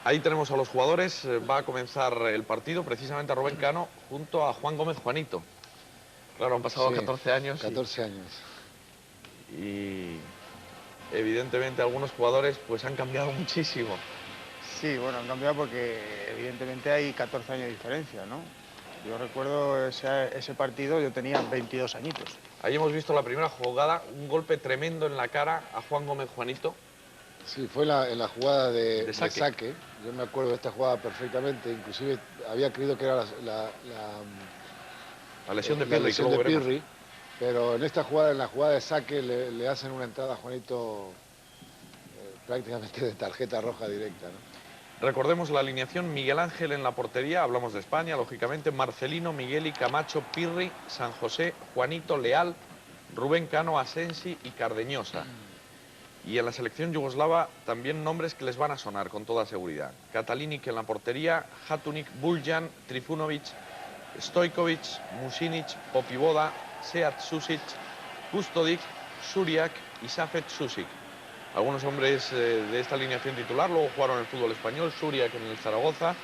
Ahí tenemos a los jugadores. Va a comenzar el partido, precisamente a Rubén Cano, junto a Juan Gómez Juanito. Claro, han pasado Sí, 14 años 14 años. y evidentemente algunos jugadores pues han cambiado muchísimo. Sí, bueno, han cambiado porque evidentemente hay 14 años de diferencia, ¿no? Yo recuerdo ese partido, yo tenía 22 añitos. Ahí hemos visto la primera jugada, un golpe tremendo en la cara a Juan Gómez Juanito. Sí, fue en la jugada De saque. saque. Yo me acuerdo de esta jugada perfectamente. Inclusive había creído que era La lesión de la Pirri, que lesión luego de veremos. Pirri. Pero en esta jugada, en la jugada de saque, le hacen una entrada a Juanito prácticamente de tarjeta roja directa, ¿no? Recordemos la alineación: Miguel Ángel en la portería, hablamos de España, lógicamente, Marcelino, Migueli, Camacho, Pirri, San José, Juanito, Leal, Rubén Cano, Asensi y Cardeñosa. Y en la selección yugoslava también nombres que les van a sonar con toda seguridad: Katalinic en la portería, Hatunik, Buljan, Trifunovic, Stojkovic, Musinic, Popivoda, Sead Susic, Kustodic, Suriak y Safet Susic. Algunos hombres de esta alineación titular luego jugaron en el fútbol español: Suriak en el Zaragoza,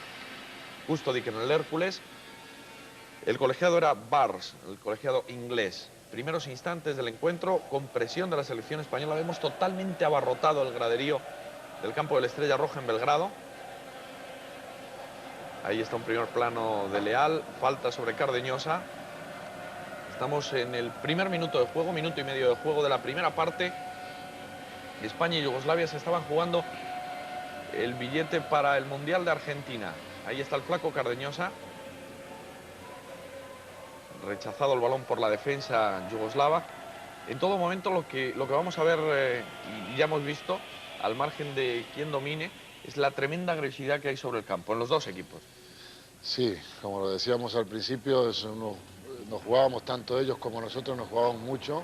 Kustodic en el Hércules. El colegiado era Bars, el colegiado inglés. Primeros instantes del encuentro, con presión de la selección española, vemos totalmente abarrotado el graderío del campo de la Estrella Roja en Belgrado. Ahí está un primer plano de Leal, falta sobre Cardeñosa. Estamos en el primer minuto de juego, minuto y medio de juego de la primera parte. España y Yugoslavia se estaban jugando el billete para el Mundial de Argentina. Ahí está el flaco Cardeñosa. Rechazado el balón por la defensa yugoslava. En todo momento lo que vamos a ver, y ya hemos visto, al margen de quién domine, es la tremenda agresividad que hay sobre el campo, en los dos equipos. Sí, como lo decíamos al principio, nos jugábamos tanto ellos como nosotros, nos jugábamos mucho.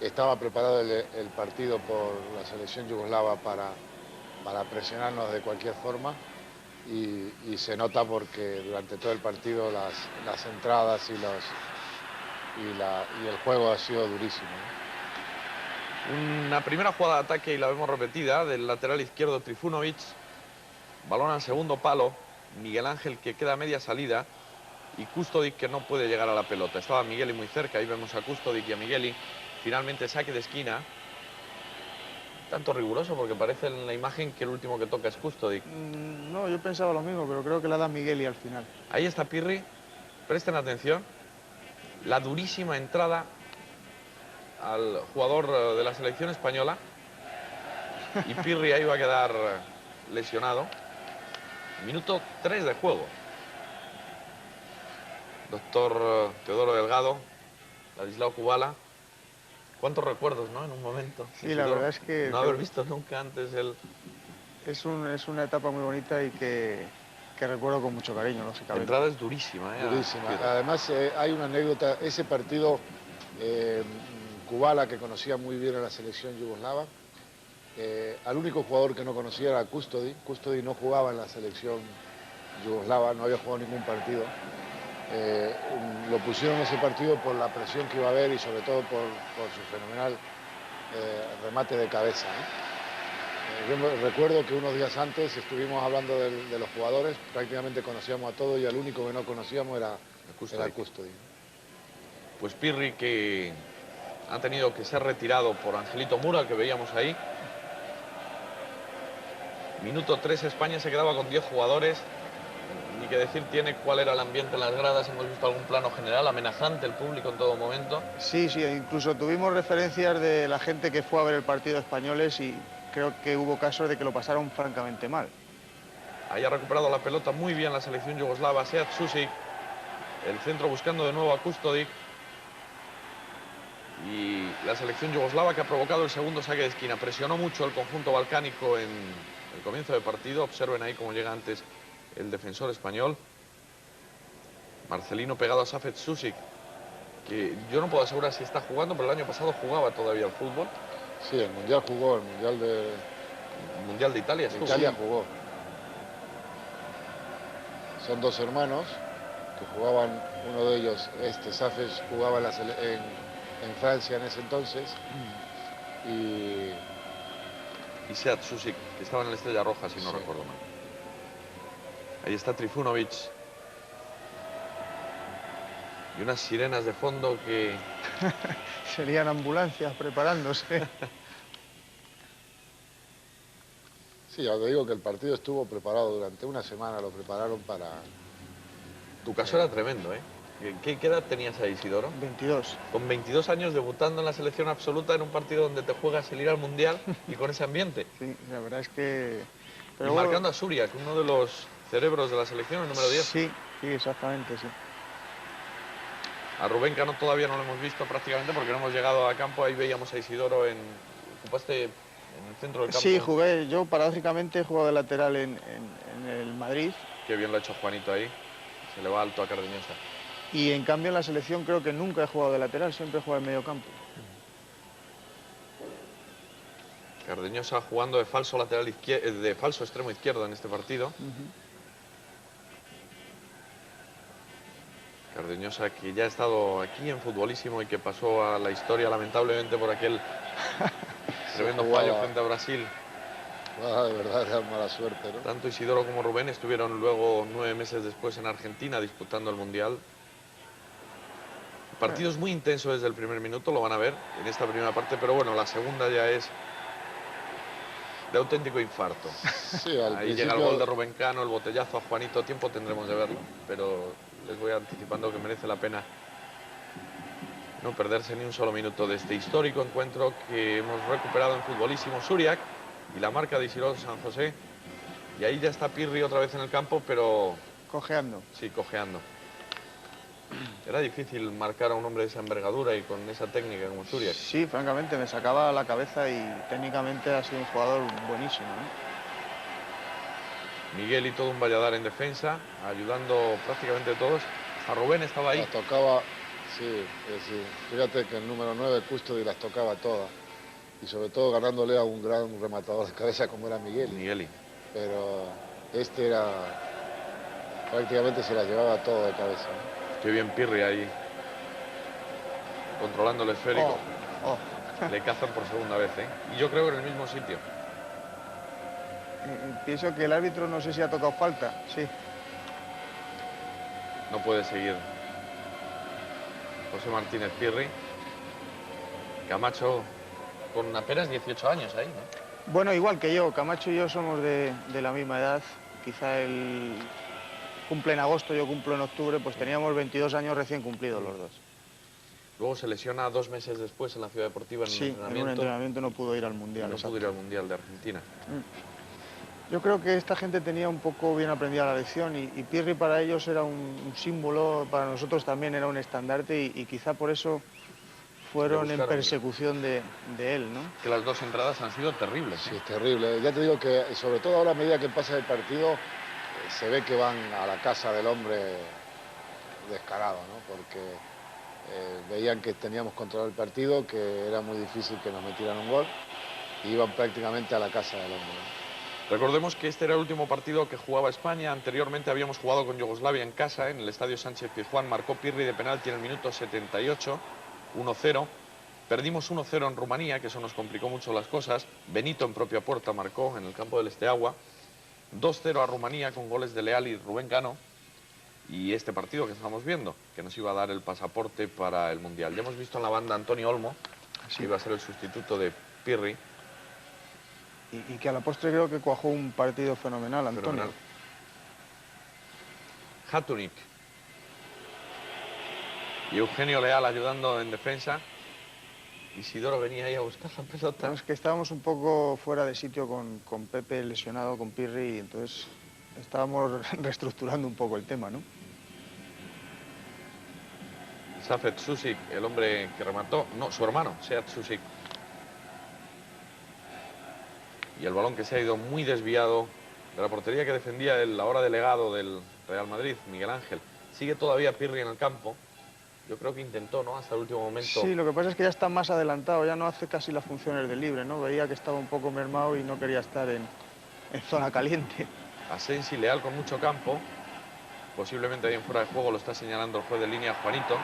Estaba preparado el partido por la selección yugoslava para presionarnos de cualquier forma y se nota porque durante todo el partido las entradas y el juego ha sido durísimo, ¿no? Una primera jugada de ataque, y la vemos repetida, del lateral izquierdo Trifunovic. Balón al segundo palo, Miguel Ángel que queda a media salida y Kustodic que no puede llegar a la pelota. Estaba Migueli muy cerca, ahí vemos a Kustodic y a Migueli. Finalmente saque de esquina. Tanto riguroso porque parece en la imagen que el último que toca es Kustodic. No, yo pensaba lo mismo, pero creo que la da Migueli al final. Ahí está Pirri, presten atención. La durísima entrada al jugador de la selección española. Y Pirri ahí va a quedar lesionado. Minuto 3 de juego. Doctor Teodoro Delgado, Ladislao Kubala. ¿Cuántos recuerdos, no? En un momento. Sí, la verdad es que no haber visto nunca antes el... es una etapa muy bonita y que recuerdo con mucho cariño, La lógicamente. entrada es durísima, ¿eh? Durísima. Además, hay una anécdota, ese partido, Kubala, que conocía muy bien a la selección yugoslava, al único jugador que no conocía era Kustodic. Kustodic no jugaba en la selección yugoslava, no había jugado ningún partido. Lo pusieron en ese partido por la presión que iba a haber y sobre todo por su fenomenal remate de cabeza, ¿no? Yo recuerdo que unos días antes estuvimos hablando de los jugadores, prácticamente conocíamos a todos y al único que no conocíamos era Kustodic. Pues Pirri, que ha tenido que ser retirado por Angelito Mura, que veíamos ahí. Minuto 3, España se quedaba con 10 jugadores. Ni que decir tiene cuál era el ambiente en las gradas. Hemos visto algún plano general, amenazante el público en todo momento. Sí, incluso tuvimos referencias de la gente que fue a ver el partido de españoles y creo que hubo casos de que lo pasaron francamente mal. Ahí ha recuperado la pelota muy bien la selección yugoslava, Sead Susic. El centro buscando de nuevo a Kustodic. Y la selección yugoslava que ha provocado el segundo saque de esquina. Presionó mucho el conjunto balcánico en el comienzo del partido. Observen ahí cómo llega antes el defensor español. Marcelino pegado a Safet Susic, que yo no puedo asegurar si está jugando, pero el año pasado jugaba todavía al fútbol. Sí, el Mundial jugó, el Mundial de Italia. De Italia jugó. Son dos hermanos que jugaban, uno de ellos, Safet, jugaba en Francia en ese entonces. Y Sead Susic, que estaba en la Estrella Roja, si no recuerdo mal. Ahí está Trifunovic. Y unas sirenas de fondo que... Serían ambulancias preparándose. Sí, ya te digo que el partido estuvo preparado durante una semana, lo prepararon para... Tu caso era tremendo, ¿eh? ¿Qué edad tenías ahí, Isidoro? 22. Con 22 años debutando en la selección absoluta en un partido donde te juegas el ir al Mundial y con ese ambiente. Sí, la verdad es que... Y marcando a Suriak, uno de los cerebros de la selección, el número 10. Sí, sí, exactamente, sí. A Rubén Cano todavía no lo hemos visto prácticamente porque no hemos llegado a campo. Ahí veíamos a Isidoro ocupaste en el centro del campo. Sí, jugué. Yo, paradójicamente, he jugado de lateral en el Madrid. Qué bien lo ha hecho Juanito ahí. Se le va alto a Cardeñosa. Y en cambio en la selección creo que nunca he jugado de lateral, siempre he jugado en medio campo. Cardeñosa jugando de falso lateral izquierdo, de falso extremo izquierdo en este partido. Cardeñosa, que ya ha estado aquí en Futbolísimo y que pasó a la historia lamentablemente por aquel tremendo fallo frente a Brasil. De verdad, era mala suerte, ¿no? Tanto Isidoro como Rubén estuvieron luego 9 meses después en Argentina disputando el Mundial. Partidos muy intensos desde el primer minuto, lo van a ver en esta primera parte, pero bueno, la segunda ya es de auténtico infarto. Sí, Ahí llega el gol de Rubén Cano, el botellazo a Juanito, tiempo tendremos de verlo, pero les voy anticipando que merece la pena no perderse ni un solo minuto de este histórico encuentro que hemos recuperado en Futbolísimo. Suriak y la marca de Isidoro San José, y ahí ya está Pirri otra vez en el campo, pero... Cojeando. Sí, cojeando. Era difícil marcar a un hombre de esa envergadura y con esa técnica como Suriak. Sí, francamente, me sacaba la cabeza y técnicamente ha sido un jugador buenísimo, ¿no? Miguel y todo un Valladar en defensa, ayudando prácticamente todos. A Rubén estaba ahí. Las tocaba, sí, sí. Fíjate que el número 9, Custody, las tocaba todas. Y sobre todo ganándole a un gran rematador de cabeza como era Migueli. Pero este era... prácticamente se las llevaba todo de cabeza, ¿no? Qué bien Pirri ahí, controlando el esférico. Le cazan por segunda vez, ¿eh? Y yo creo que en el mismo sitio. Pienso que el árbitro no sé si ha tocado falta, sí. No puede seguir José Martínez Pirri. Camacho con apenas 18 años ahí, ¿no? Bueno, igual que yo, Camacho y yo somos de la misma edad. Quizá él cumple en agosto, yo cumplo en octubre, pues teníamos 22 años recién cumplidos los dos. Luego se lesiona 2 meses después en la Ciudad Deportiva en un entrenamiento. En un entrenamiento no pudo ir al Mundial. No pudo ir al Mundial de Argentina. Yo creo que esta gente tenía un poco bien aprendida la lección y Pirri para ellos era un símbolo, para nosotros también era un estandarte y quizá por eso fueron en persecución de él, ¿no? Que las 2 entradas han sido terribles. Sí, es terrible. Ya te digo que sobre todo ahora a medida que pasa el partido se ve que van a la casa del hombre descarado, ¿no? Porque veían que teníamos controlado el partido, que era muy difícil que nos metieran un gol y iban prácticamente a la casa del hombre, ¿no? Recordemos que este era el último partido que jugaba España. Anteriormente habíamos jugado con Yugoslavia en casa, en el Estadio Sánchez Pizjuán. Marcó Pirri de penalti en el minuto 78, 1-0. Perdimos 1-0 en Rumanía, que eso nos complicó mucho las cosas. Benito en propia puerta marcó en el campo del Esteagua. 2-0 a Rumanía con goles de Leal y Rubén Cano. Y este partido que estamos viendo, que nos iba a dar el pasaporte para el Mundial. Ya hemos visto en la banda a Antonio Olmo, que iba a ser el sustituto de Pirri. Y que a la postre creo que cuajó un partido fenomenal, Antonio. Hatunik y Eugenio Leal ayudando en defensa. Isidoro venía ahí a buscar la pelota. No, es que estábamos un poco fuera de sitio con Pepe lesionado, con Pirri, y entonces estábamos reestructurando un poco el tema, ¿no? Safet Susik, el hombre que remató, no, su hermano, Seat Susik. Y el balón que se ha ido muy desviado de la portería que defendía el ahora delegado del Real Madrid, Miguel Ángel. Sigue todavía Pirri en el campo. Yo creo que intentó, ¿no?, hasta el último momento. Sí, lo que pasa es que ya está más adelantado, ya no hace casi las funciones de libre, ¿no? Veía que estaba un poco mermado y no quería estar en zona caliente. Asensi, Leal con mucho campo. Posiblemente ahí en fuera de juego lo está señalando el juez de línea, Juanito.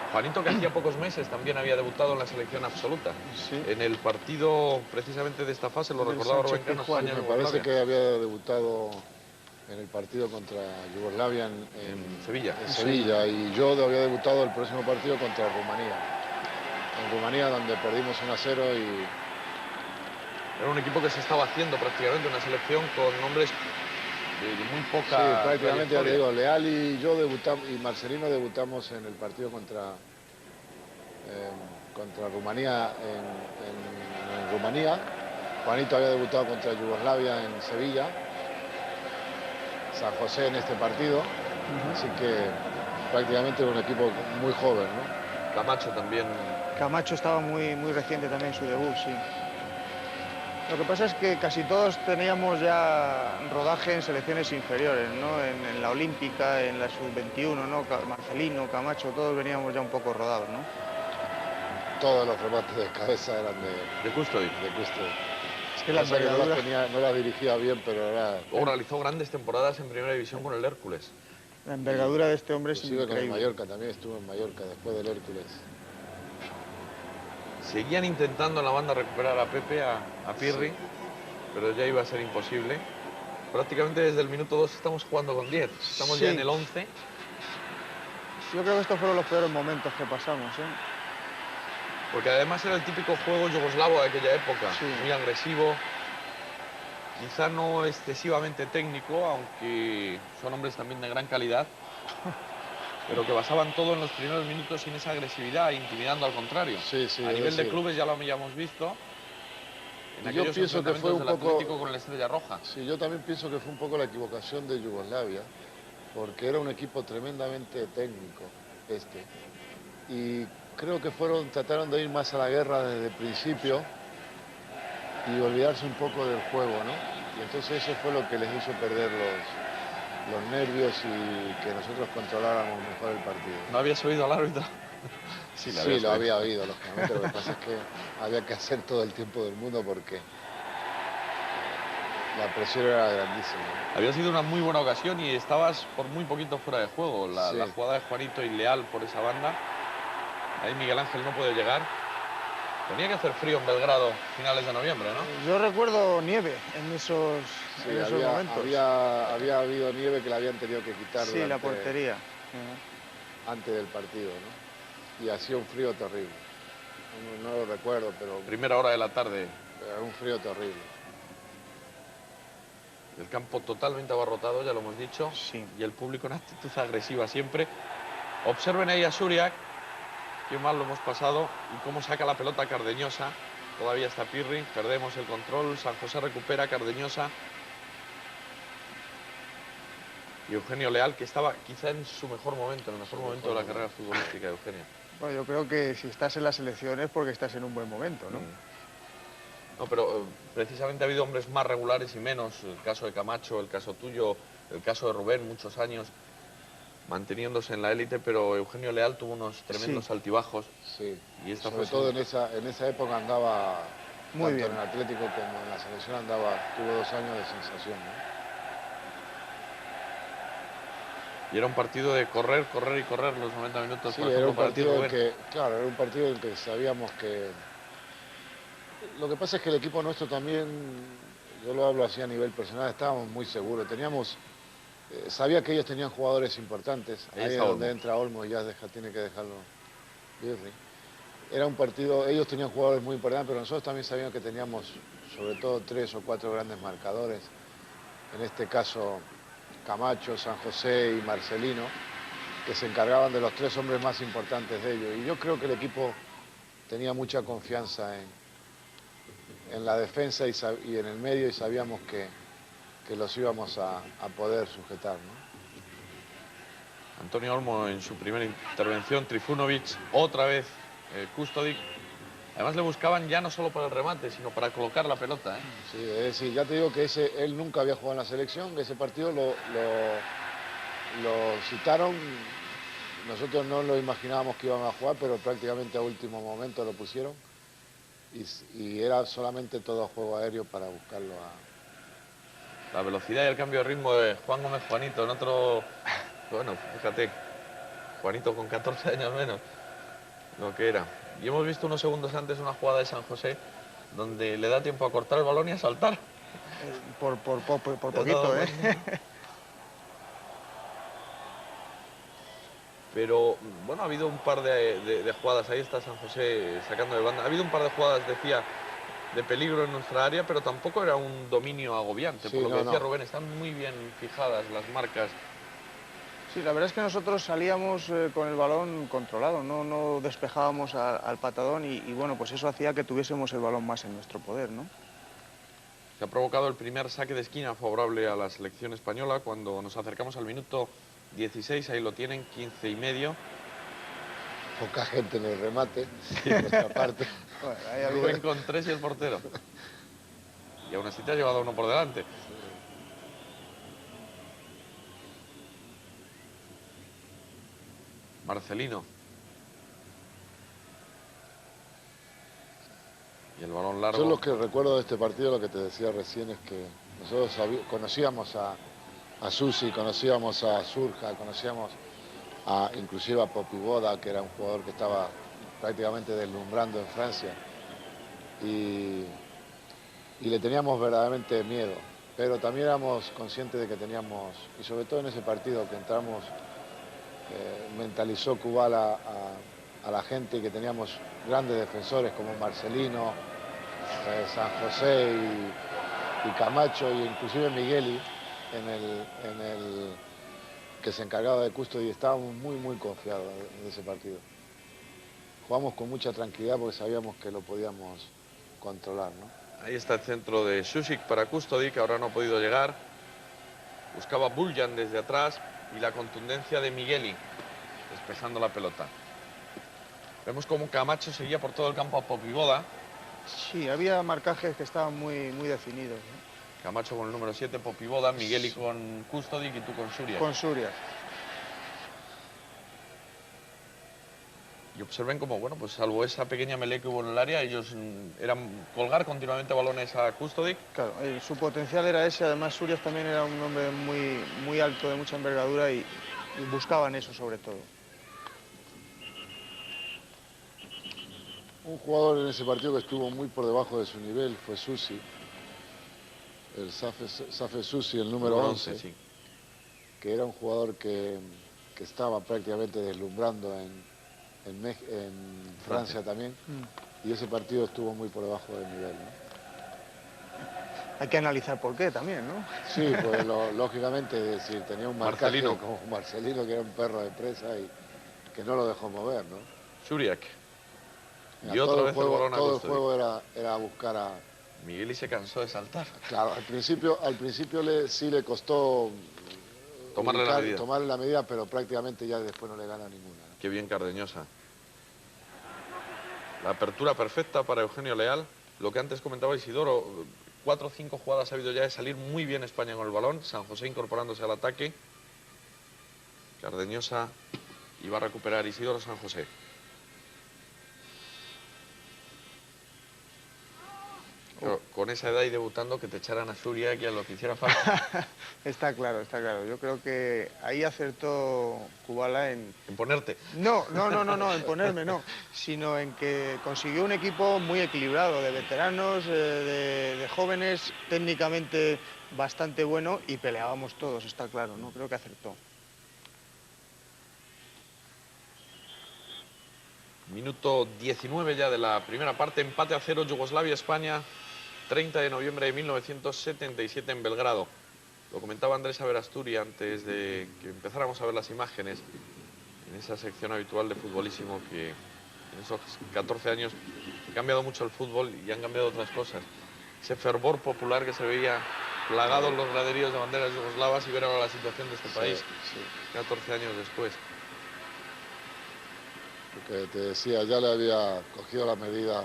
Juanito, que hacía pocos meses también había debutado en la selección absoluta. Sí. En el partido precisamente de esta fase, lo recordaba Rubén Cano, España. Me parece que había debutado en el partido contra Yugoslavia En Sevilla. en Sevilla, y yo había debutado el próximo partido contra Rumanía. En Rumanía, donde perdimos 1-0 y... Era un equipo que se estaba haciendo prácticamente una selección con nombres de muy poca Sí, prácticamente, ya te trayectoria. digo, Leal y yo debutamos, y Marcelino debutamos en el partido contra Rumanía en Rumanía. Juanito había debutado contra Yugoslavia en Sevilla. San José en este partido. Así que prácticamente era un equipo muy joven, ¿no? Camacho también. Camacho estaba muy reciente también su debut, sí. Lo que pasa es que casi todos teníamos ya rodaje en selecciones inferiores, ¿no? En la Olímpica, en la Sub-21, ¿no? Marcelino, Camacho, todos veníamos ya un poco rodados, ¿no? Todos los remates de cabeza eran De Custody. de Custody. Es que la Pasa que envergadura, no las dirigía bien, pero era... Luego realizó grandes temporadas en primera división con el Hércules. la envergadura de este hombre es Inclusive con el increíble. Mallorca, también estuvo en Mallorca después del Hércules. Seguían intentando en la banda recuperar a Pepe, a Pirri, pero ya iba a ser imposible. Prácticamente desde el minuto 2 estamos jugando con 10. Estamos ya Sí. en el 11. Yo creo que estos fueron los peores momentos que pasamos, ¿eh? Porque además era el típico juego yugoslavo de aquella época. Sí. Muy agresivo. Quizá no excesivamente técnico, aunque son hombres también de gran calidad. Pero que basaban todo en los primeros minutos sin esa agresividad, intimidando al contrario. Sí, sí, A es nivel de decir, clubes ya lo habíamos visto. En yo aquellos pienso que fue un enfrentamientos del poco... Atlético con la Estrella Roja. Sí, yo también pienso que fue un poco la equivocación de Yugoslavia, porque era un equipo tremendamente técnico y creo que trataron de ir más a la guerra desde el principio y olvidarse un poco del juego, ¿no? Y entonces eso fue lo que les hizo perder los nervios y que nosotros controláramos mejor el partido. ¿No habías oído al árbitro? Sí, lo había oído, lógicamente. Lo que pasa es que había que hacer todo el tiempo del mundo porque la presión era grandísima. Había sido una muy buena ocasión y estabas por muy poquito fuera de juego. La Sí. jugada de Juanito y Leal por esa banda. Ahí Miguel Ángel no puede llegar. Tenía que hacer frío en Belgrado finales de noviembre, ¿no? Yo recuerdo nieve en esos momentos. Había habido nieve que la habían tenido que quitar Sí, la portería. antes del partido, ¿no? Y hacía un frío terrible. No lo recuerdo, pero Primera hora de la tarde. era un frío terrible. El campo totalmente abarrotado, ya lo hemos dicho. Sí. Y el público en actitud agresiva siempre. Observen ahí a Suriak. Qué mal lo hemos pasado. Y cómo saca la pelota Cardeñosa. Todavía está Pirri. Perdemos el control. San José recupera Cardeñosa. Y Eugenio Leal, que estaba quizá en su mejor momento, en el mejor momento de la carrera futbolística de Eugenio. Bueno, yo creo que si estás en la selección es porque estás en un buen momento, ¿no? No, pero precisamente ha habido hombres más regulares y menos. El caso de Camacho, el caso tuyo, el caso de Rubén, muchos años manteniéndose en la élite, pero Eugenio Leal tuvo unos tremendos altibajos. Sí, Y esta sobre fue todo en esa época andaba, Muy tanto bien. en el Atlético como en la selección tuvo 2 años de sensación, ¿no? Y era un partido de correr, correr y correr los 90 minutos, Sí, por era ejemplo, un para ti, partido en Rubén. que, claro, era un partido en que sabíamos que... Lo que pasa es que el equipo nuestro también, yo lo hablo así a nivel personal, estábamos muy seguros, sabía que ellos tenían jugadores importantes, Ahí ahí es está donde Olmo. entra Olmo y ya tiene que dejarlo Pirri. Era un partido, ellos tenían jugadores muy importantes, pero nosotros también sabíamos que teníamos sobre todo 3 o 4 grandes marcadores, en este caso Camacho, San José y Marcelino, que se encargaban de los 3 hombres más importantes de ellos. Y yo creo que el equipo tenía mucha confianza en la defensa y en el medio y sabíamos que los íbamos a poder sujetar, ¿no? Antonio Olmo en su primera intervención, Trifunovic, otra vez Custody. Además le buscaban ya no solo para el remate, sino para colocar la pelota, ¿eh? Sí, es decir, ya te digo que él nunca había jugado en la selección, ese partido lo citaron, nosotros no lo imaginábamos que iban a jugar, pero prácticamente a último momento lo pusieron y era solamente todo juego aéreo para buscarlo La velocidad y el cambio de ritmo de Juan Gómez Juanito en otro... Bueno, fíjate, Juanito con 14 años menos, lo que era. Y hemos visto unos segundos antes una jugada de San José donde le da tiempo a cortar el balón y a saltar. Por Ya poquito, todo, ¿eh? Pero bueno, ha habido un par de jugadas, ahí está San José sacando de banda, ha habido un par de jugadas, decía, de peligro en nuestra área, pero tampoco era un dominio agobiante, Sí, por lo que no, decía no. Rubén, están muy bien fijadas las marcas. Sí, la verdad es que nosotros salíamos con el balón controlado, no despejábamos al patadón y bueno, pues eso hacía que tuviésemos el balón más en nuestro poder, ¿no? Se ha provocado el primer saque de esquina favorable a la selección española cuando nos acercamos al minuto 16, ahí lo tienen, 15 y medio. Poca gente en el remate, por nuestra parte. Bueno, ahí ha habido- Rubén con 3 y el portero. Y aún así te ha llevado uno por delante. Marcelino. Y el balón Yo largo. lo que recuerdo de este partido, lo que te decía recién, es que nosotros conocíamos a Susi, conocíamos a Surja, conocíamos inclusive a Popivoda, que era un jugador que estaba prácticamente deslumbrando en Francia. Y le teníamos verdaderamente miedo, pero también éramos conscientes de que teníamos, y sobre todo en ese partido que entramos, mentalizó Kubal a la gente, que teníamos grandes defensores como Marcelino, San José y Camacho, e inclusive Migueli, que se encargaba de Custody, y estábamos muy confiados en ese partido. Jugamos con mucha tranquilidad porque sabíamos que lo podíamos controlar, ¿no? Ahí está el centro de Susic para Custody, que ahora no ha podido llegar. Buscaba Buljan desde atrás y la contundencia de Migueli, despejando la pelota. Vemos cómo Camacho seguía por todo el campo a Popivoda. Sí, había marcajes que estaban muy definidos, ¿no? Camacho con el número 7, Popivoda, Migueli con Custody y tú con Suria. Con Surias. Y observen cómo, bueno, pues salvo esa pequeña melee que hubo en el área, ellos eran colgar continuamente balones a Custody. Claro, su potencial era ese, además Surias también era un hombre muy alto, de mucha envergadura y buscaban eso sobre todo. Un jugador en ese partido que estuvo muy por debajo de su nivel fue Susi, el Safe Susi, el número 11, sí. que era un jugador que estaba prácticamente deslumbrando en Francia también, y ese partido estuvo muy por debajo del nivel, ¿no? Hay que analizar por qué también, ¿no? Sí, pues lógicamente, es decir, tenía un marcaje Marcelino. como Marcelino, que era un perro de presa y que no lo dejó mover, ¿no? Suriak. Mira, Y otra vez el balón a todo el Custody. juego era buscar a... Migueli se cansó de saltar. Claro, al principio sí le costó tomarle la medida, pero prácticamente ya después no le gana ninguna, ¿no? Qué bien Cardeñosa. La apertura perfecta para Eugenio Leal. Lo que antes comentaba Isidoro, 4 o 5 jugadas ha habido ya de salir muy bien España con el balón. San José incorporándose al ataque. Cardeñosa iba a recuperar Isidoro San José. Claro, con esa edad y debutando, que te echaran a Suria, que a lo que hiciera falta. Está claro, está claro. Yo creo que ahí acertó Kubala en... En ponerte. No, en ponerme no, sino en que consiguió un equipo muy equilibrado, de veteranos, de jóvenes, técnicamente bastante bueno y peleábamos todos, está claro, ¿no? Creo que acertó. Minuto 19 ya de la primera parte, empate a 0, Yugoslavia-España, 30 de noviembre de 1977 en Belgrado. Lo comentaba Andrés Averasturi antes de que empezáramos a ver las imágenes en esa sección habitual de Futbolísimo, que en esos 14 años ha cambiado mucho el fútbol y han cambiado otras cosas. Ese fervor popular que se veía plagado en los graderíos de banderas yugoslavas, y ver ahora la situación de este país, Sí. 14 años después. Porque te decía, ya le había cogido la medida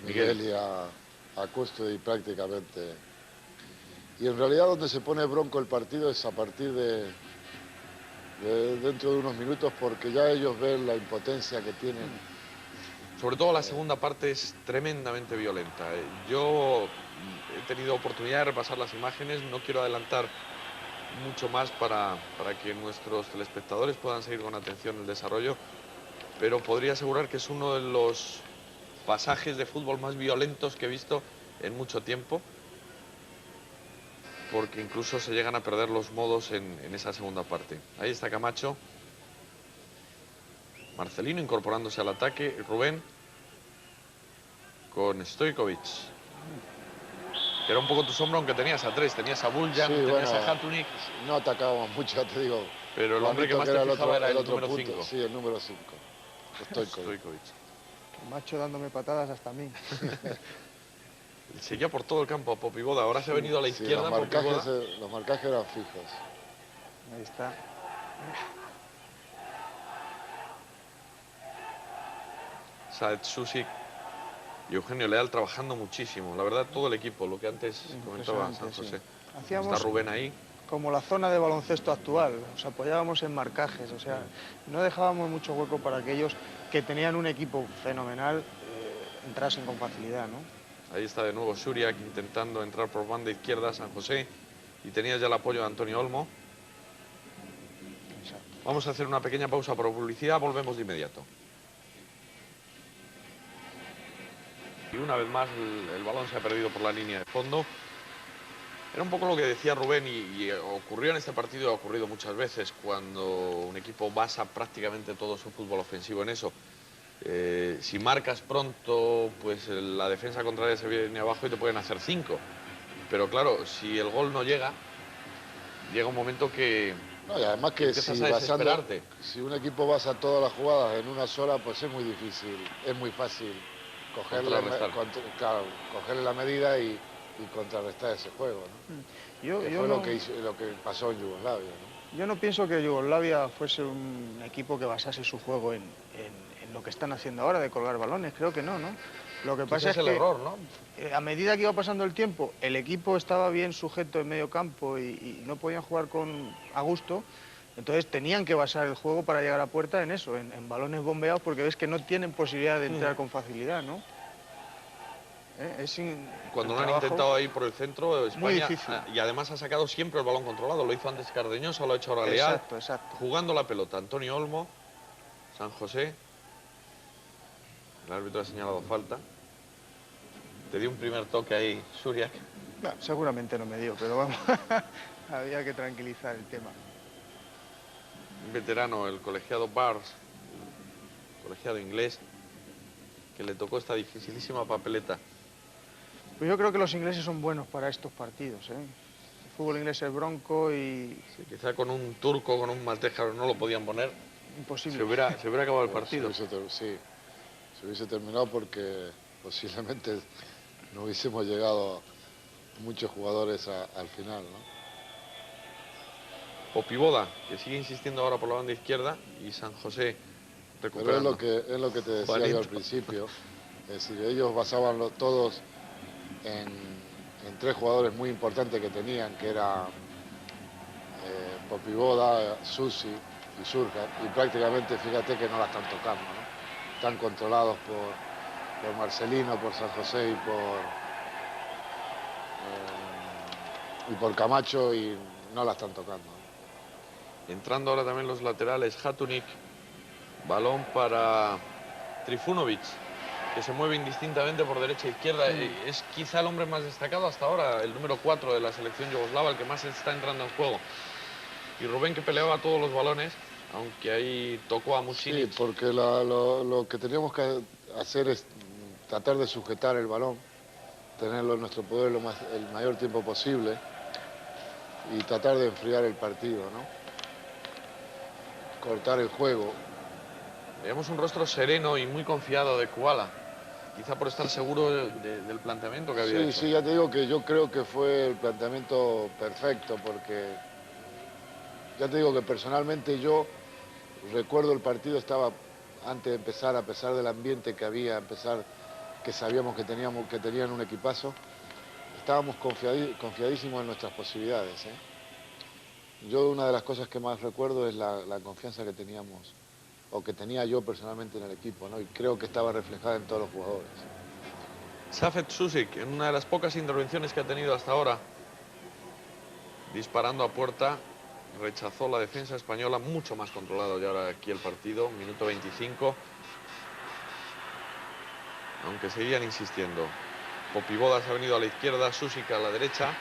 Miguel y a Custody prácticamente. Y en realidad donde se pone bronco el partido es a partir de dentro de unos minutos, porque ya ellos ven la impotencia que tienen. Sobre todo la segunda parte es tremendamente violenta. Yo he tenido oportunidad de repasar las imágenes, no quiero adelantar mucho más para que nuestros telespectadores puedan seguir con atención el desarrollo, pero podría asegurar que es uno de los pasajes de fútbol más violentos que he visto en mucho tiempo, porque incluso se llegan a perder los modos en esa segunda parte. Ahí está Camacho. Marcelino incorporándose al ataque. Rubén con Stojkovic. Que era un poco tu sombra, aunque tenías a tres. Tenías a Buljan, Sí, tenías bueno, a Hatunik. no atacábamos mucho, ya te digo. Pero el hombre que más Juanito, te fijaba era el otro número punto. 5. Sí, el número 5. Stojkovic. Stojkovic. Macho dándome patadas hasta a mí. Seguía por todo el campo a Popivoda. Ahora se ha venido a la Sí, izquierda. los marcajes eran fijos. Ahí está. Saed Susic y Eugenio Leal trabajando muchísimo. La verdad, todo el equipo, lo que antes comentaba San José. Sí. Hacíamos Está Rubén ahí. como la zona de baloncesto actual, nos apoyábamos en marcajes, o sea, no dejábamos mucho hueco para aquellos que tenían un equipo fenomenal entrasen con facilidad, ¿no? Ahí está de nuevo Suriak intentando entrar por banda izquierda San José y tenía ya el apoyo de Antonio Olmo. Exacto. Vamos a hacer una pequeña pausa por publicidad, volvemos de inmediato. Y una vez más el balón se ha perdido por la línea de fondo. Era un poco lo que decía Rubén y ocurrió en este partido, ha ocurrido muchas veces cuando un equipo basa prácticamente todo su fútbol ofensivo en eso. Si marcas pronto, pues la defensa contraria se viene abajo y te pueden hacer 5. Pero claro, si el gol no llega, llega un momento que No, y además que si un equipo basa todas las jugadas en una sola, pues es muy difícil, es muy fácil cogerle la medida y contrarrestar ese juego, ¿no? Fue lo que pasó en Yugoslavia, ¿no? Yo no pienso que Yugoslavia fuese un equipo que basase su juego en lo que están haciendo ahora, de colgar balones. Creo que no, ¿no? Lo que pasa es el que error, ¿no? A medida que iba pasando el tiempo, el equipo estaba bien sujeto en medio campo y no podían jugar a gusto. Entonces tenían que basar el juego para llegar a puerta en eso, en balones bombeados, porque ves que no tienen posibilidad de entrar con facilidad, ¿no? Cuando lo han intentado ahí por el centro, España, difícil. Y además ha sacado siempre el balón controlado. Lo hizo antes Cardeñosa, lo ha hecho ahora Leal. Exacto. Jugando la pelota, Antonio Olmo, San José. El árbitro ha señalado falta. Te dio un primer toque ahí, Suriak. No, seguramente no me dio, pero vamos, había que tranquilizar el tema. Un veterano, el colegiado Bars, colegiado inglés, que le tocó esta dificilísima papeleta. Pues yo creo que los ingleses son buenos para estos partidos, ¿eh? El fútbol inglés es bronco y... Sí, quizá con un turco, con un malteja no lo podían poner. Imposible. Se hubiera acabado el partido. Sí, se hubiese terminado porque posiblemente no hubiésemos llegado muchos jugadores al final, ¿no? Popivoda, que sigue insistiendo ahora por la banda izquierda, y San José recuperando. Pero es lo que te decía yo al principio. Es decir, ellos basaban todos en tres jugadores muy importantes que tenían, que era Popivoda, Susi y Surcar, y prácticamente fíjate que no la están tocando, ¿no? Están controlados por Marcelino, por San José y por Camacho, y no la están tocando, ¿no? Entrando ahora también los laterales, Hatunik, balón para Trifunovic, que se mueve indistintamente por derecha e izquierda. Es quizá el hombre más destacado hasta ahora, el número 4 de la selección yugoslava, el que más está entrando en juego. Y Rubén, que peleaba todos los balones, aunque ahí tocó a Mucinic. Sí, porque lo que teníamos que hacer es tratar de sujetar el balón, tenerlo en nuestro poder el mayor tiempo posible y tratar de enfriar el partido, ¿no? Cortar el juego. Veíamos un rostro sereno y muy confiado de Koala, quizá por estar seguro del planteamiento que había hecho. Sí, ya te digo que yo creo que fue el planteamiento perfecto, porque ya te digo que personalmente yo recuerdo el partido, estaba antes de empezar, a pesar del ambiente que había, a pesar que sabíamos que tenían un equipazo, estábamos confiadísimos en nuestras posibilidades, ¿eh? Yo una de las cosas que más recuerdo es la confianza que teníamos, o que tenía yo personalmente en el equipo, ¿no? Y creo que estaba reflejada en todos los jugadores. Safet Susic, en una de las pocas intervenciones que ha tenido hasta ahora, disparando a puerta, rechazó la defensa española, mucho más controlado ya ahora aquí el partido, minuto 25. Aunque seguían insistiendo. Popivoda se ha venido a la izquierda, Susic a la derecha.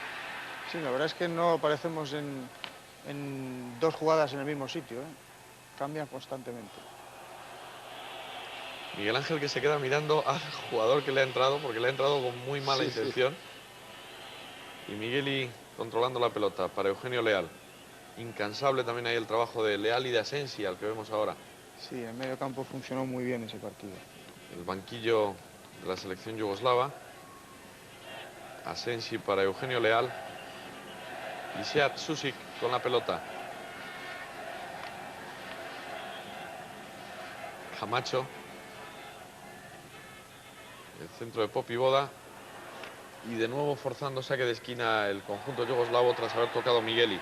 Sí, la verdad es que no aparecemos en dos jugadas en el mismo sitio, ¿eh? Cambian constantemente. Miguel Ángel que se queda mirando al jugador que le ha entrado, porque le ha entrado con muy mala intención. Y Migueli controlando la pelota para Eugenio Leal. Incansable también ahí el trabajo de Leal y de Asensi, al que vemos ahora. Sí, en medio campo funcionó muy bien ese partido. El banquillo de la selección yugoslava. Asensi para Eugenio Leal. Y Sead Susic con la pelota. Camacho. El centro de Popi Boda. Y de nuevo forzando saque de esquina el conjunto yugoslavo tras haber tocado Migueli.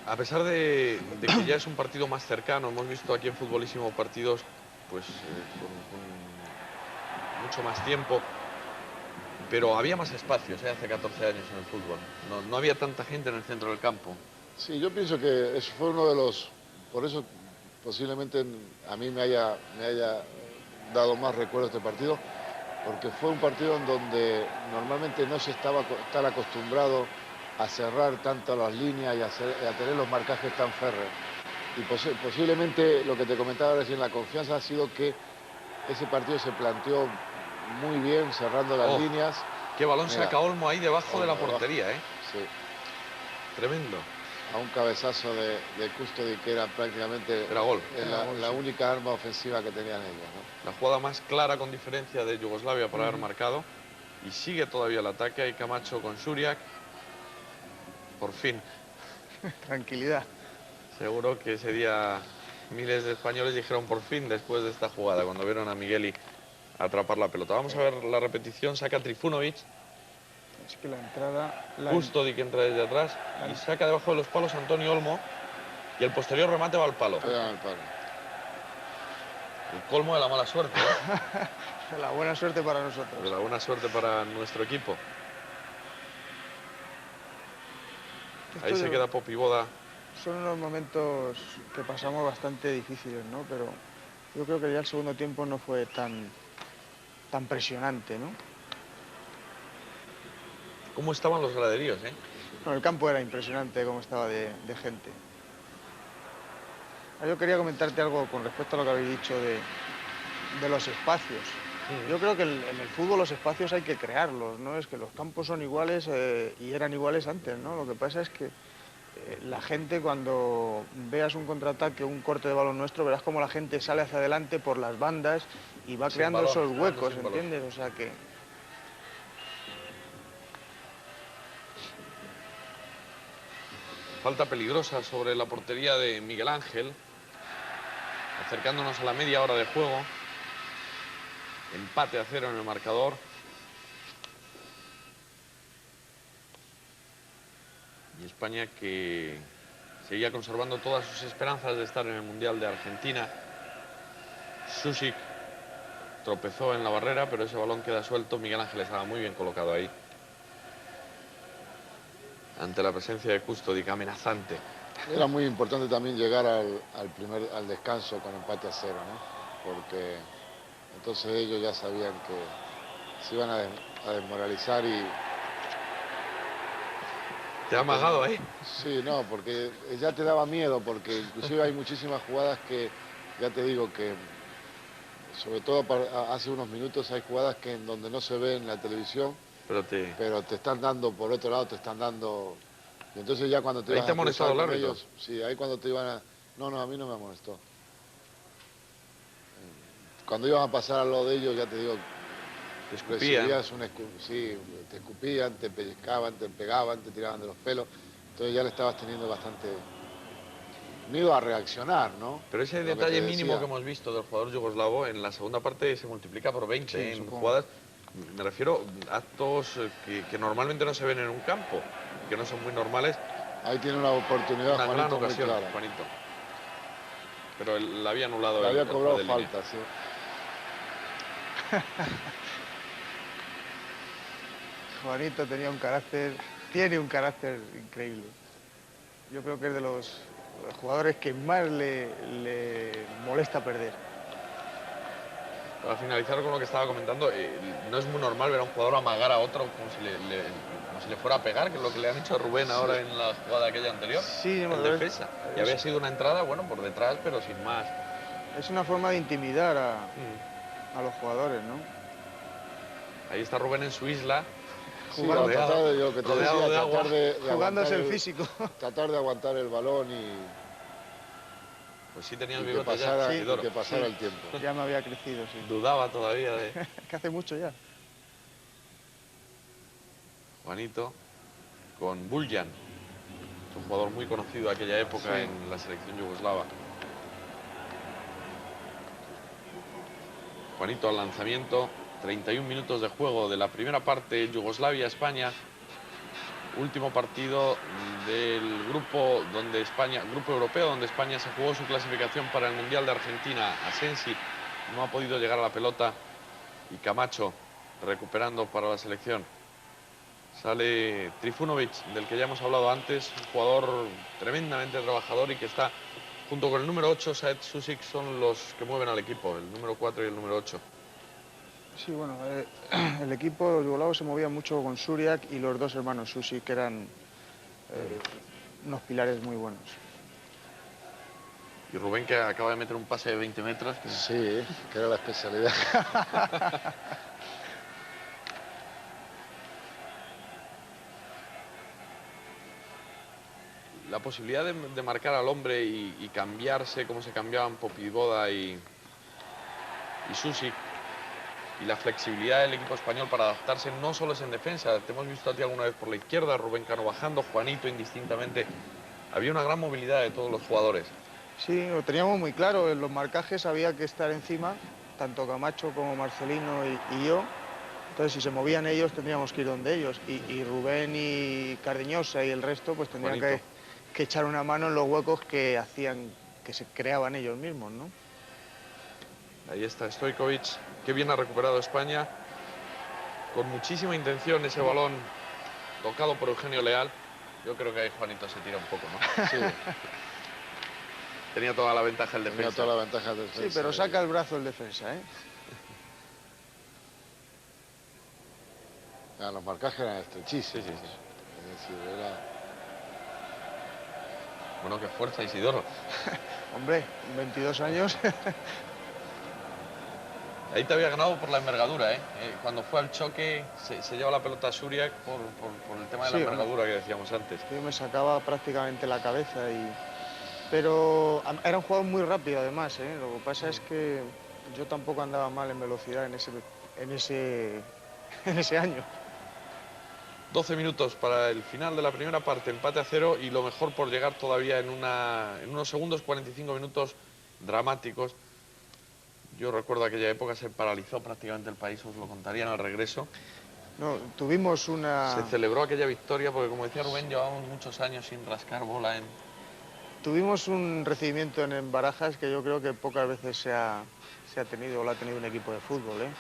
A pesar de que ya es un partido más cercano, hemos visto aquí en Futbolísimo partidos pues con mucho más tiempo, pero había más espacios hace 14 años en el fútbol. No había tanta gente en el centro del campo. Sí, yo pienso que eso fue uno de los... Por eso posiblemente a mí me haya dado más recuerdo este partido, porque fue un partido en donde normalmente no se estaba tan acostumbrado a cerrar tanto las líneas y a tener los marcajes tan férreos. Y posiblemente lo que te comentaba recién, la confianza ha sido que ese partido se planteó muy bien, cerrando las líneas. Qué balón saca Olmo ahí debajo de la portería, ¿eh? Sí. Tremendo. A un cabezazo de Custody, que era prácticamente Era gol. La única arma ofensiva que tenían ellos, ¿no? La jugada más clara con diferencia de Yugoslavia por haber marcado. Y sigue todavía el ataque. Hay Camacho con Šuriak. Por fin. Tranquilidad. Seguro que ese día miles de españoles dijeron por fin después de esta jugada, cuando vieron a Migueli atrapar la pelota. Vamos a ver la repetición. Saca Trifunovic. Es que la entrada... Custody que entra desde atrás y saca debajo de los palos Antonio Olmo. Y el posterior remate va al palo. El colmo de la mala suerte, ¿eh? De la buena suerte para nosotros. De la buena suerte para nuestro equipo. Ahí se queda Popi Boda. Son unos momentos que pasamos bastante difíciles, ¿no? Pero yo creo que ya el segundo tiempo no fue tan presionante, ¿no? ¿Cómo estaban los graderíos, eh? No, el campo era impresionante cómo estaba de gente. Yo quería comentarte algo con respecto a lo que habéis dicho de los espacios. Yo creo que en el fútbol los espacios hay que crearlos, ¿no? Es que los campos son iguales y eran iguales antes, ¿no? Lo que pasa es que la gente, cuando veas un contraataque, un corte de balón nuestro, verás cómo la gente sale hacia adelante por las bandas y va creando esos huecos, ¿entiendes? O sea que... Falta peligrosa sobre la portería de Miguel Ángel. Acercándonos a la media hora de juego. Empate a 0 en el marcador. Y España que seguía conservando todas sus esperanzas de estar en el Mundial de Argentina. Susic tropezó en la barrera, pero ese balón queda suelto. Miguel Ángel estaba muy bien colocado ahí. Ante la presencia de Custody, amenazante. Era muy importante también llegar al descanso con empate a 0, ¿no? Porque entonces ellos ya sabían que se iban a desmoralizar y... ¿Te ha amagado ahí? Sí, no, porque ya te daba miedo, porque inclusive hay muchísimas jugadas que, ya te digo que, sobre todo hace unos minutos hay jugadas que en donde no se ve en la televisión, pero te están dando, por otro lado te están dando... Y entonces ya cuando te ¿Ahí ibas te ha a molestado el árbitro? ellos, sí, ahí cuando te iban a... No, a mí no me amonestó. Cuando iban a pasar a lo de ellos, ya te digo, te escupían. Sí, te escupían, te pellizcaban, te pegaban, te tiraban de los pelos. Entonces ya le estabas teniendo bastante miedo a reaccionar, ¿no? Pero ese detalle mínimo que hemos visto del jugador yugoslavo en la segunda parte se multiplica por 20 en jugadas. Me refiero a actos que normalmente no se ven en un campo, que no son muy normales. Ahí tiene una oportunidad, una Juanito, gran ocasión, muy clara. Juanito. Pero él la había anulado. Le había cobrado falta, sí. Juanito tiene un carácter increíble. Yo creo que es de los jugadores que más le molesta perder. Para finalizar con lo que estaba comentando, no es muy normal ver a un jugador amagar a otro como si le fuera a pegar, que es lo que le han hecho a Rubén ahora en la jugada aquella anterior, Sí, el defensa. Y había sido una entrada, bueno, por detrás, pero sin más. es una forma de intimidar Mm. a los jugadores, ¿no? Ahí está Rubén en su isla, Sí, a tratar de, lo que te decía, rodeado de agua, tratar de jugándose aguantar el físico. tratar de aguantar el balón Pues sí tenía el y que bigote pasara, ya, y Isidoro. que pasara el tiempo. Ya me había crecido, sí. Dudaba todavía de Que hace mucho ya. Juanito con Buljan, un jugador muy conocido de aquella época Sí. en la selección yugoslava. Juanito al lanzamiento, 31 minutos de juego de la primera parte, Yugoslavia-España. Último partido del grupo grupo europeo, donde España se jugó su clasificación para el Mundial de Argentina. Asensi no ha podido llegar a la pelota y Camacho recuperando para la selección. Sale Trifunovic, del que ya hemos hablado antes, un jugador tremendamente trabajador y que está junto con el número 8, Saet Susic, son los que mueven al equipo, el número 4 y el número 8. Sí, bueno, el equipo yugoslavo se movía mucho con Šuriak y los dos hermanos Susi, que eran unos pilares muy buenos. Y Rubén, que acaba de meter un pase de 20 metros. Sí, que era la especialidad. La posibilidad de marcar al hombre y cambiarse, como se cambiaban Popivoda y Susic, y la flexibilidad del equipo español para adaptarse no solo es en defensa. Te hemos visto a ti alguna vez por la izquierda, Rubén Cano bajando, Juanito indistintamente. Había una gran movilidad de todos los jugadores. Sí, lo teníamos muy claro, en los marcajes había que estar encima, tanto Camacho como Marcelino y yo. Entonces, si se movían ellos, tendríamos que ir donde ellos. Y Rubén y Cardeñosa y el resto, pues tendrían que echar una mano en los huecos que hacían, que se creaban ellos mismos, ¿no? Ahí está Stojkovic, qué bien ha recuperado España, con muchísima intención ese balón tocado por Eugenio Leal. Yo creo que ahí Juanito se tira un poco, ¿no? Sí. Tenía toda la ventaja el defensa. Tenía toda la ventaja del defensa. Sí, pero saca el brazo el defensa, ¿eh? Los marcajes eran estrechísimos. Sí, sí, sí. Es decir, era... Bueno, qué fuerza, Isidoro. Hombre, 22 años. Ahí te había ganado por la envergadura, ¿eh? Cuando fue al choque se lleva la pelota a Šuriak por el tema de la envergadura que decíamos antes. Yo me sacaba prácticamente la cabeza pero era un jugador muy rápido además, ¿eh? Lo que pasa es que yo tampoco andaba mal en velocidad en ese año. 12 minutos para el final de la primera parte, empate a 0 y lo mejor por llegar todavía en unos segundos, 45 minutos dramáticos. Yo recuerdo aquella época se paralizó prácticamente el país, os lo contarían al regreso. No, tuvimos una... Se celebró aquella victoria porque, como decía Rubén, llevábamos muchos años sin rascar bola en... Tuvimos un recibimiento en Barajas que yo creo que pocas veces se ha tenido o lo ha tenido un equipo de fútbol, ¿eh?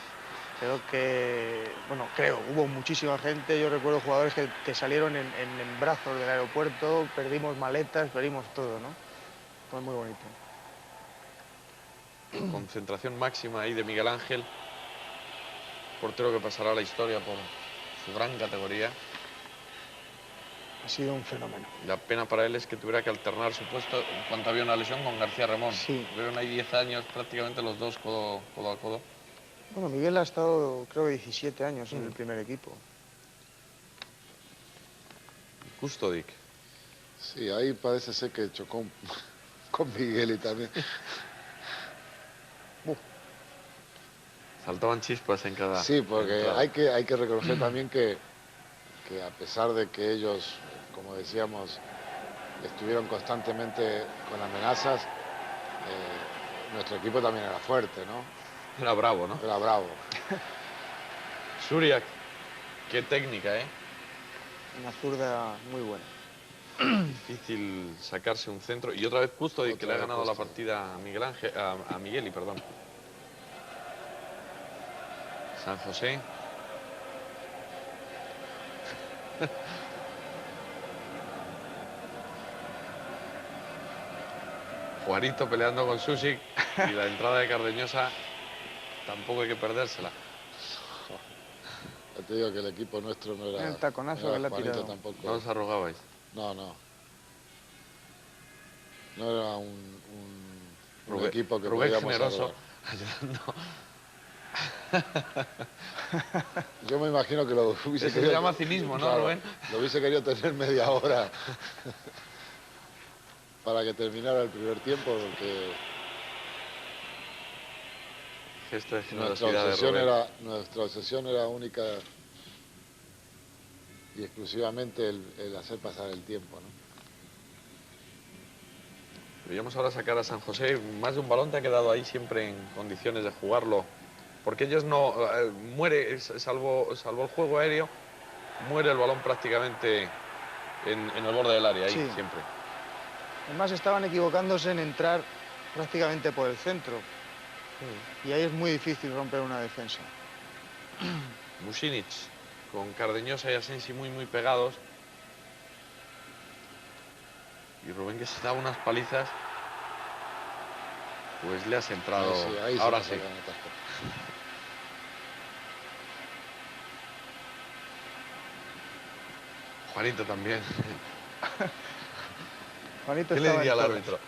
Hubo muchísima gente. Yo recuerdo jugadores que salieron en brazos del aeropuerto, perdimos maletas, perdimos todo, ¿no? Fue muy bonito. Concentración máxima ahí de Miguel Ángel, portero que pasará a la historia por su gran categoría. Ha sido un fenómeno. La pena para él es que tuviera que alternar su puesto en cuanto había una lesión con García Ramón. Sí. Tuvieron ahí 10 años prácticamente los dos codo a codo. Bueno, Miguel ha estado, creo, 17 años en el primer equipo. Kustodic. Sí, ahí parece ser que chocó con Miguel y también. Saltaban chispas en cada... Sí, porque hay que reconocer también que a pesar de que ellos, como decíamos, estuvieron constantemente con amenazas, nuestro equipo también era fuerte, ¿no? Era bravo, ¿no? Era bravo. Šuriak, qué técnica, ¿eh? Una zurda muy buena. Difícil sacarse un centro. Y otra vez Kustodic, que le ha ganado la partida a Migueli, perdón. San José. Juanito peleando con Susic y la entrada de Cardeñosa tampoco hay que perdérsela. Ya te digo que el equipo nuestro no era... El taconazo no que era le ha Juanito tirado. tampoco. No os arrogabais. No, no. No era un equipo que Rubén podíamos generoso, arrogar. ayudando. Yo me imagino que lo hubiese Eso se llama cinismo, ¿no, Rubén? Lo hubiese querido tener media hora para que terminara el primer tiempo, porque Gesto de nuestra generosidad de Rubén. obsesión era única y exclusivamente el hacer pasar el tiempo, ¿no? Deberíamos ahora sacar a San José. Más de un balón te ha quedado ahí siempre en condiciones de jugarlo. Porque ellos no... muere, salvo el juego aéreo, muere el balón prácticamente en el borde del área, ahí Sí. siempre. Además estaban equivocándose en entrar prácticamente por el centro. Y ahí es muy difícil romper una defensa. Musinic con Cardeñosa y Asensi muy pegados. Y Rubén, que se da unas palizas, pues le has entrado. Ahí ahora se sí. nos atascó. Juanito también. Juanito ¿Qué le estaba diría en al todas. árbitro?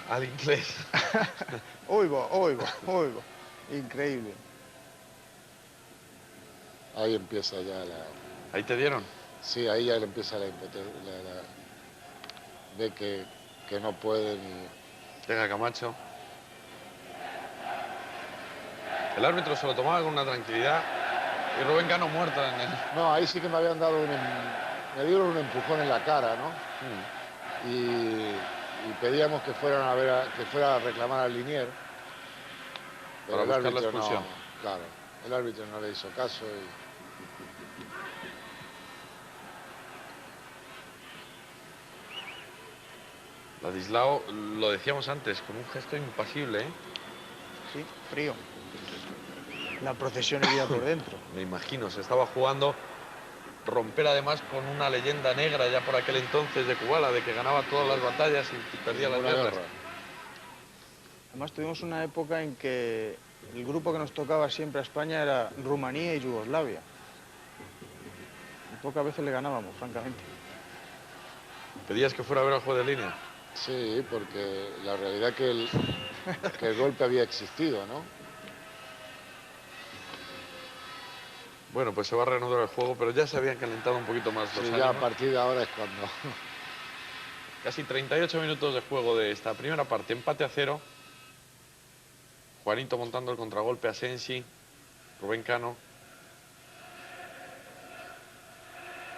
Al inglés. Oigo. Increíble. Ahí empieza ya la... Ahí te dieron. Sí, ahí ya le empieza la impotencia. Ve que no puede ni... Llega Camacho. El árbitro se lo tomaba con una tranquilidad. Y Rubén Cano muerto en el... No, ahí sí que me habían dado me dieron un empujón en la cara, ¿no? Y pedíamos que fueran que fuera a reclamar al Linier. Pero Para el buscar la árbitro expulsión. no, claro, el árbitro no le hizo caso y... Ladislao, lo decíamos antes, con un gesto impasible, ¿eh? Sí, frío. La procesión iría por dentro. Me imagino, se estaba jugando romper además con una leyenda negra ya por aquel entonces de Kubala, de que ganaba todas las batallas y perdía las Ninguna guerras. guerra. Además tuvimos una época en que el grupo que nos tocaba siempre a España era Rumanía y Yugoslavia. Y pocas veces le ganábamos, francamente. ¿Pedías que fuera a ver al juego de línea? Sí, porque la realidad que el golpe había existido, ¿no? Bueno, pues se va a reanudar el juego, pero ya se habían calentado un poquito más los Sí, ánimos. ya a partir de ahora es cuando... Casi 38 minutos de juego de esta primera parte, empate a 0. Juanito montando el contragolpe a Sensi, Rubén Cano.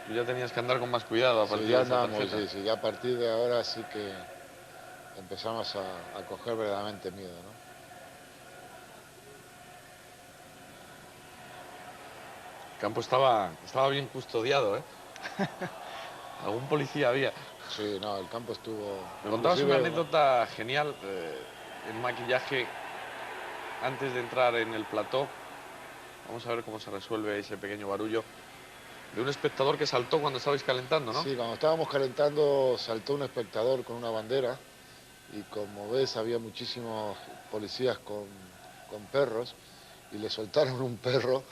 Tú ya tenías que andar con más cuidado a partir Sí, ya de esa andamos, tarjeta. sí, ya a partir de ahora sí que empezamos a coger verdaderamente miedo, ¿no? El campo estaba bien custodiado, ¿eh? Algún policía había. Sí, no, el campo estuvo... Me contabas una inclusive, anécdota genial en maquillaje antes de entrar en el plató. Vamos a ver cómo se resuelve ese pequeño barullo. De un espectador que saltó cuando estabais calentando, ¿no? Sí, cuando estábamos calentando saltó un espectador con una bandera y como ves había muchísimos policías con perros y le soltaron un perro,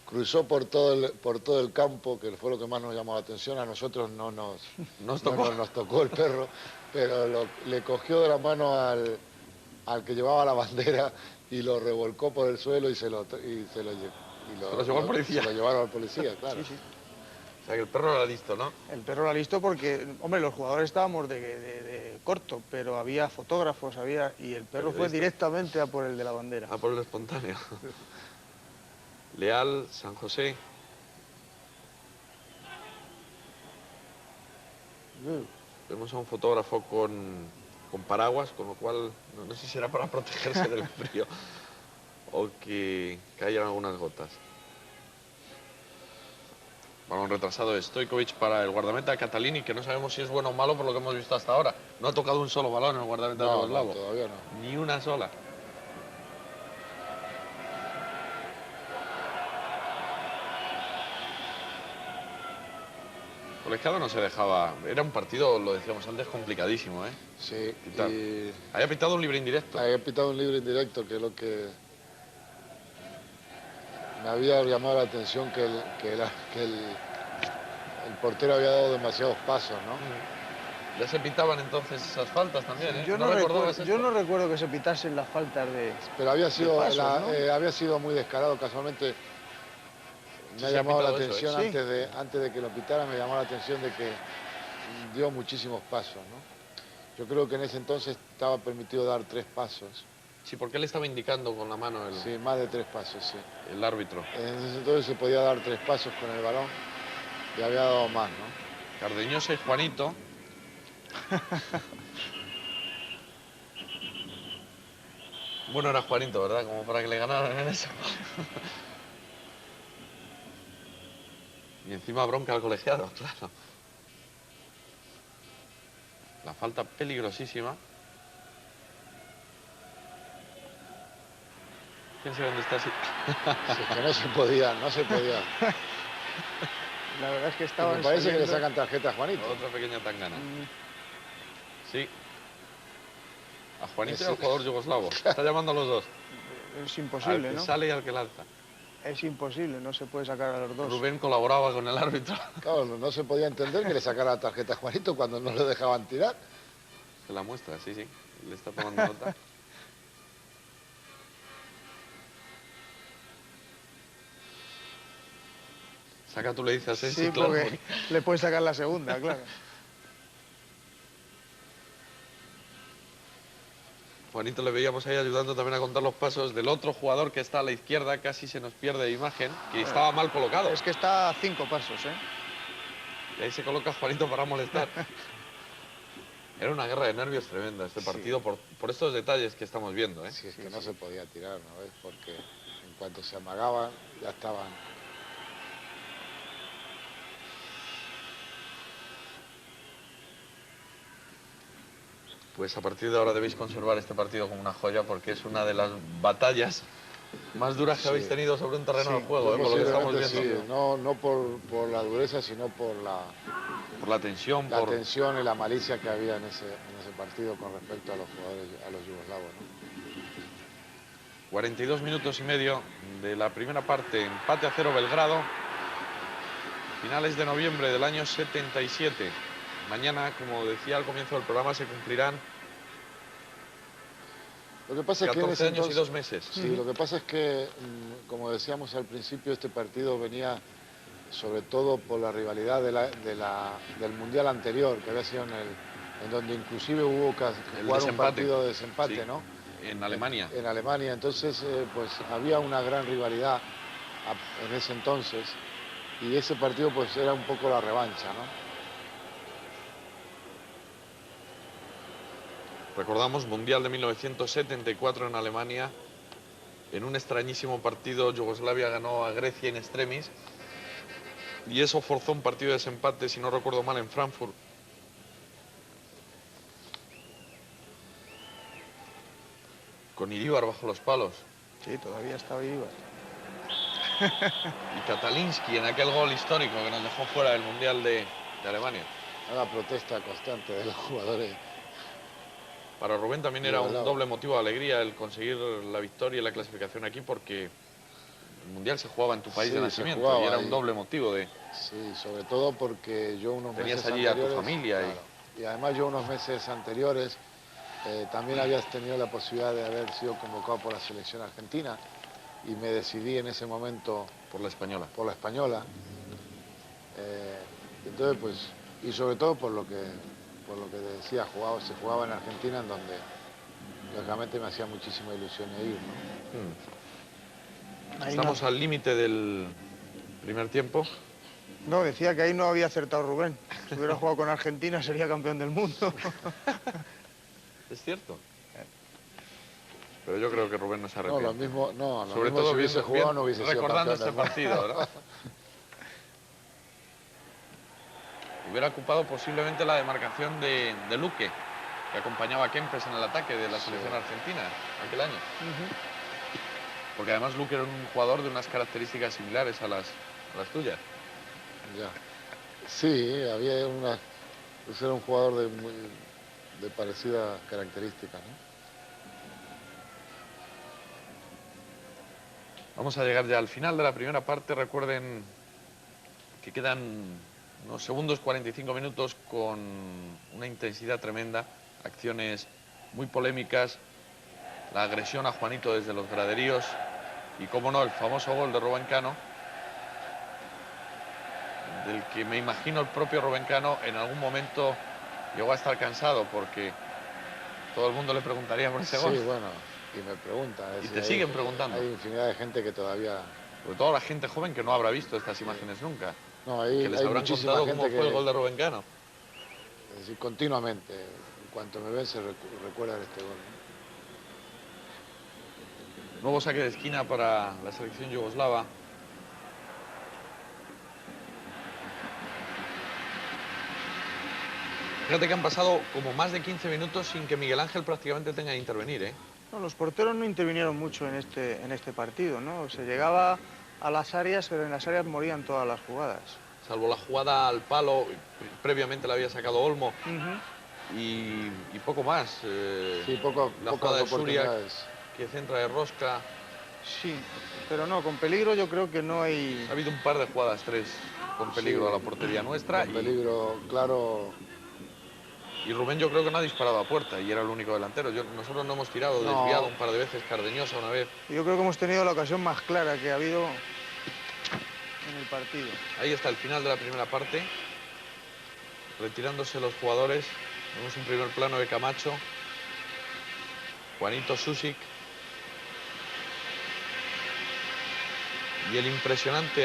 cruzó por todo el campo, que fue lo que más nos llamó la atención. A nosotros no nos tocó el perro, pero le cogió de la mano al que llevaba la bandera y lo revolcó por el suelo y se lo llevó al policía. Se lo llevaron al policía, claro. Sí. O sea, que el perro era listo, ¿no? El perro era listo porque, hombre, los jugadores estábamos de corto, pero había fotógrafos, y el perro fue directamente a por el de la bandera. A por el espontáneo. Leal, San José. Vemos a un fotógrafo con paraguas, con lo cual no sé si será para protegerse del frío o que caigan algunas gotas. Balón retrasado de Stojkovic para el guardameta Catalini, que no sabemos si es bueno o malo por lo que hemos visto hasta ahora. No ha tocado un solo balón el guardameta yugoslavo. No, todavía no. Ni una sola. Colegiado no se dejaba. Era un partido, lo decíamos antes, complicadísimo, ¿eh? Sí, Había pitado un libre indirecto. había pitado un libre indirecto, que es lo que me había llamado la atención que el portero había dado demasiados pasos, ¿no? Ya se pitaban entonces esas faltas también, ¿eh? Yo ¿No recordabas yo esto? no recuerdo que se pitasen las faltas de... Pero había sido, pasos, ¿no? había sido muy descarado, casualmente. Sí, Me ha se ha llamado la pitado eso, ¿eh? atención Sí. antes de que lo pitara, me llamó la atención de que dio muchísimos pasos, ¿no? Yo creo que en ese entonces estaba permitido dar 3 pasos. Sí, porque él estaba indicando con la mano Sí, más de 3 pasos, sí. el árbitro. En ese entonces se podía dar 3 pasos con el balón y había dado más, ¿no? Cardeñosa y Juanito. Bueno, era Juanito, ¿verdad? Como para que le ganaran en eso. Y encima bronca al colegiado, claro. La falta peligrosísima. Fíjense dónde está así. Sí, que no se podía, no se podía. La verdad es que Y estaban me parece que le saliendo- sacan tarjeta a Juanito. Otra pequeña tangana. Sí. A Juanito y Sí. al jugador yugoslavo. Está llamando a los dos. Es Al imposible, que ¿no? sale y al que lanza. Es imposible, no se puede sacar a los dos. Rubén colaboraba con el árbitro. Claro, no se podía entender que le sacara la tarjeta a Juanito cuando no le dejaban tirar. Se la muestra, sí, sí. Le está tomando nota. Saca, tú le dices a Sensi, Sí, claro. porque le puedes sacar la segunda, claro. Juanito le veíamos ahí ayudando también a contar los pasos del otro jugador que está a la izquierda, casi se nos pierde de imagen, que estaba mal colocado. Es que está a 5 pasos, ¿eh? Y ahí se coloca Juanito para molestar. Era una guerra de nervios tremenda este Sí. partido por estos detalles que estamos viendo, ¿eh? Si es que no se podía tirar, ¿no ves? Porque en cuanto se amagaban, ya estaban. Pues a partir de ahora debéis conservar este partido como una joya porque es una de las batallas más duras que Sí. habéis tenido sobre un terreno Sí, de juego, por lo que estamos Posiblemente viendo. sí, no por la dureza, sino por Por la tensión, la por... tensión y la malicia que había en ese partido con respecto a los jugadores, a los yugoslavos, ¿no? 42 minutos y medio de la primera parte, empate a 0 Belgrado, finales de noviembre del año 77. Mañana, como decía al comienzo del programa, se cumplirán Lo que pasa es que en 14 ese años y entonces, 2 meses. sí, lo que pasa es que, como decíamos al principio, este partido venía sobre todo por la rivalidad del mundial anterior, que había sido en donde inclusive hubo que El jugar un desempate. partido de desempate, Sí, ¿no? en Alemania. En Alemania, entonces pues había una gran rivalidad en ese entonces y ese partido pues era un poco la revancha, ¿no? Recordamos, Mundial de 1974 en Alemania. En un extrañísimo partido, Yugoslavia ganó a Grecia in extremis. Y eso forzó un partido de desempate, si no recuerdo mal, en Frankfurt. Con Iríbar bajo los palos. Sí, todavía está viva. Y Katalinski en aquel gol histórico que nos dejó fuera del Mundial de Alemania. Una protesta constante de los jugadores. Para Rubén también era un Yugoslavo. doble motivo de alegría el conseguir la victoria y la clasificación aquí porque el Mundial se jugaba en tu país Sí, de se nacimiento jugaba y era ahí. un doble motivo de... Sí, sobre todo porque yo unos Tenías meses allí a tu anteriores, familia y- claro, y además yo unos meses anteriores también habías tenido la posibilidad de haber sido convocado por la selección argentina y me decidí en ese momento por la española. por la española. Entonces pues, y sobre todo por lo que decía, se jugaba en Argentina, en donde lógicamente me hacía muchísima ilusión ir, ¿no? Ahí Estamos al límite del primer tiempo. no, decía que ahí no había acertado Rubén. Si hubiera jugado con Argentina sería campeón del mundo. Es cierto. Pero yo creo que Rubén no se No, arrepiente. lo mismo, no, lo Sobre mismo todo si hubiese viendo- jugado bien- no hubiese sido recordando campeón este del mundo. partido, ¿verdad? Hubiera ocupado posiblemente la demarcación de Luque, que acompañaba a Kempes en el ataque de la Sí. selección argentina aquel año. Porque además Luque era un jugador de unas características similares a las tuyas. Ya. Sí, pues era un jugador de parecidas características, ¿no? Vamos a llegar ya al final de la primera parte. Recuerden que quedan unos segundos, 45 minutos con una intensidad tremenda, acciones muy polémicas, la agresión a Juanito desde los graderíos y, como no, el famoso gol de Rubén Cano, del que me imagino el propio Rubén Cano en algún momento llegó a estar cansado, porque todo el mundo le preguntaría por ese gol. Sí, bueno, y me pregunta. Y te siguen preguntando. Hay infinidad de gente que todavía... Sobre todo la gente joven que no habrá visto estas imágenes nunca. No, Que les habrán contado cómo fue el gol de Rubén Cano. Es decir, continuamente, en cuanto me ven, se recuerdan este gol, ¿no? Nuevo saque de esquina para la selección yugoslava. Fíjate que han pasado como más de 15 minutos sin que Miguel Ángel prácticamente tenga que intervenir, ¿eh? No, los porteros no intervinieron mucho en este partido, ¿no? Se llegaba a las áreas, pero en las áreas morían todas las jugadas. Salvo la jugada al palo, previamente la había sacado Olmo, y poco más. Sí, la pocas jugada de Suriak, oportunidades. que centra de rosca. Sí, pero no, con peligro yo creo que no hay... Ha habido un par de jugadas, 3, con peligro a la portería nuestra. Con peligro, claro. Y Rubén yo creo que no ha disparado a puerta y era el único delantero. Nosotros no hemos tirado, No. desviado un par de veces, Cardeñosa una vez. Yo creo que hemos tenido la ocasión más clara que ha habido en el partido. Ahí está el final de la primera parte. Retirándose los jugadores. Vemos un primer plano de Camacho. Juanito Susic. Y el impresionante